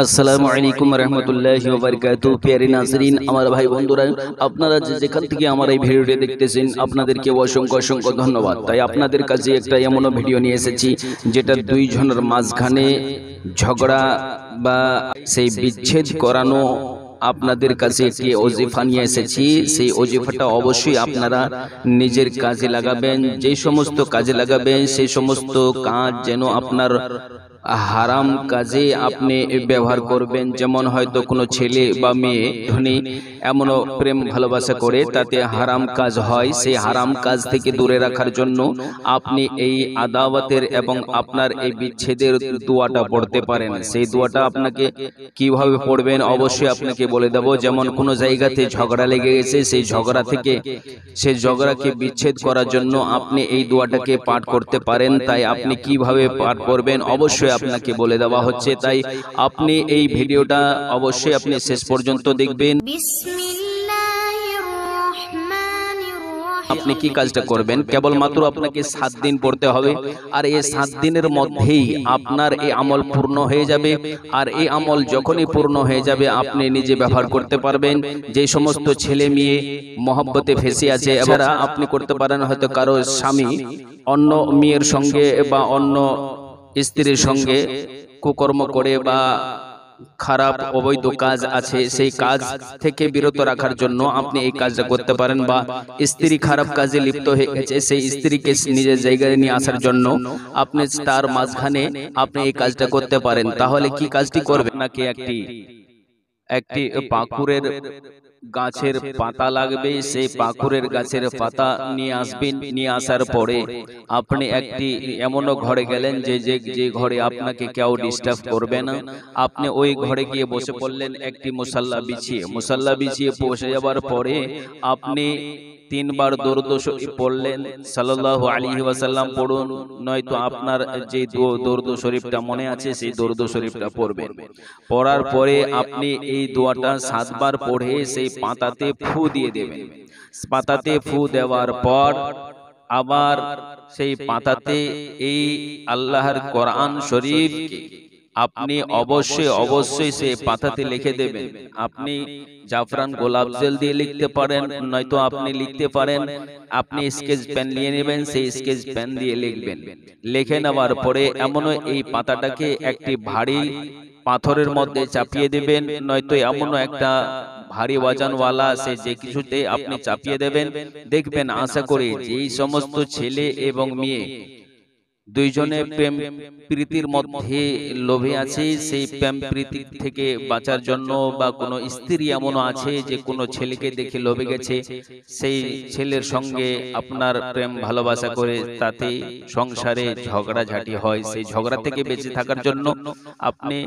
আসসালামু আলাইকুম রহমতুল্লাহি ওয়া বারাকাতুহু। প্রিয় নাজরিন, আমার ভাই বন্ধুরা, আপনারা যেখান থেকে আমার এই ভিডিওটি দেখতেছেন আপনাদেরকে অসংখ্য অসংখ্য ধন্যবাদ। তাই আপনাদের কাছে একটা এমন ভিডিও নিয়ে এসেছি যেটা দুই জনের মাঝখানে ঝগড়া বা সেই বিচ্ছেদ করানো আপনাদের কাছে একটি ওজিফা নিয়ে এসেছি। সেই ওজিফাটা অবশ্যই আপনারা নিজের কাজে লাগাবেন। যে সমস্ত কাজে লাগাবেন সেই সমস্ত কাজ যেন আপনার হারাম কাজে আপনি ব্যবহার করবেন। যেমন হয়তো কোনো ছেলে বা মেয়ে ধনী এমন প্রেম ভালোবাসা করে তাতে হারাম কাজ হয়, সেই হারাম কাজ থেকে দূরে রাখার জন্য আপনি এই আদাওয়াতের এবং আপনার এই বিচ্ছেদের দোয়াটা পড়তে পারেন। সেই দোয়াটা আপনাকে কিভাবে পড়বেন অবশ্যই আপনাকে বলে দেব। যেমন কোনো জায়গাতে ঝগড়া লেগে গেছে, সেই ঝগড়া থেকে সেই ঝগড়াকে বিচ্ছেদ করার জন্য আপনি এই দোয়াটাকে পাঠ করতে পারেন। তাই আপনি কিভাবে পাঠ করবেন অবশ্যই আপনাকে বলে দেওয়া হচ্ছে। তাই আপনি এই ভিডিওটা অবশ্যই আপনি শেষ পর্যন্ত দেখবেন। আপনি কি কাজটা করবেন, কেবলমাত্র আপনাকে 7 দিন পড়তে হবে। আর এই 7 দিনের মধ্যেই আপনার এই আমল পূর্ণ হয়ে যাবে। আর এই আমল যখনই পূর্ণ হয়ে যাবে আপনি নিজে ব্যবহার করতে পারবেন। যে সমস্ত ছেলে মেয়ে মহব্বতে ফেসে আছে, এবারে আপনি করতে পারেন হয়তো কারো স্বামী অন্য মেয়ের সঙ্গে বা অন্য স্ত্রীর সঙ্গে কুকর্ম করে বা খারাপ অবৈধ কাজ আছে, সেই কাজ থেকে বিরত রাখার জন্য আপনি এই কাজটা করতে পারেন। বা স্ত্রী খারাপ কাজে লিপ্ত হয়ে গেছে, সেই স্ত্রীকে নিজের জায়গায় নিয়ে আসার জন্য আপনি তার মাঝখানে আপনি এই কাজটা করতে পারেন। তাহলে কি কাজটি করবেন, নাকি একটি পাকুড়ের গাছের পাতা লাগবে, সেই পাকুড়ের গাছের পাতা নিয়ে আসবেন। নিয়ে আসার পরে আপনি একটি এমনও ঘরে গেলেন যে ঘরে আপনাকে কেউ ডিস্টার্ব করবে না, আপনি ওই ঘরে গিয়ে বসে পড়লেন একটি মুসাল্লা বিছিয়ে বসে যাবার পরে আপনি 3 বার দরুদ শরীফ পড়লেন, সাল্লাল্লাহু আলাইহি ওয়াসাল্লাম পড়ুন, নয়তো আপনার যে দরুদ শরীফটা মনে আছে সেই দরুদ শরীফটা পড়বেন। পড়ার পরে আপনি এই দোয়াটা 7 বার পড়ে সেই পাতাতে ফু দিয়ে দেবেন। পাতাতে ফু দেওয়ার পর আবার সেই পাতাতে এই আল্লাহর কোরআন শরীফ আপনি অবশ্যই সেই পাতাতে লিখে দেবেন। আপনি জাফরান গোলাপ জল দিয়ে লিখতে পারেন, নয়তো আপনি লিখতে পারেন আপনি স্কেচ পেন নিয়ে নেবেন, সেই স্কেচ পেন দিয়ে লিখবেন। লিখে নেওয়ার পরে এমন এই পাতাটাকে একটি ভারী পাথরের মধ্যে চাপিয়ে দেবেন, নয়তো এমন একটা ভারী ওজনওয়ালা সে যে কিছুতে আপনি চাপিয়ে দেবেন। দেখবেন আশা করি যে এই সমস্ত ছেলে এবং মেয়ে দুইজনে প্রেম প্রীতির মধ্যে লোভে আছে, সেই প্রেম প্রীতি থেকে বাঁচার জন্য, বা কোনো স্ত্রী এমন আছে যে কোনো ছেলেকে দেখে লোভে গেছে, সেই ছেলের সঙ্গে আপনার প্রেম ভালোবাসা করে তাতে সংসারে ঝগড়াঝাটি হয়, সেই ঝগড়া থেকে বেঁচে থাকার জন্য আপনি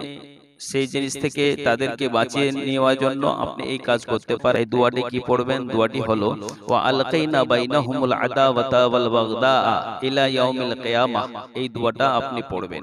সেই জিনিস থেকে তাদেরকে বাঁচিয়ে নেওয়ার জন্য আপনি এই কাজ করতে পারেন। দোয়াটি কি পড়বেন, দোয়াটি হলো ওয়া আলকাইনা বাইনাহুমুল আদাওয়াতা ওয়াল বাগদা ইলা ইয়াউমিল কিয়ামাহ। এই দোয়াটা আপনি পড়বেন।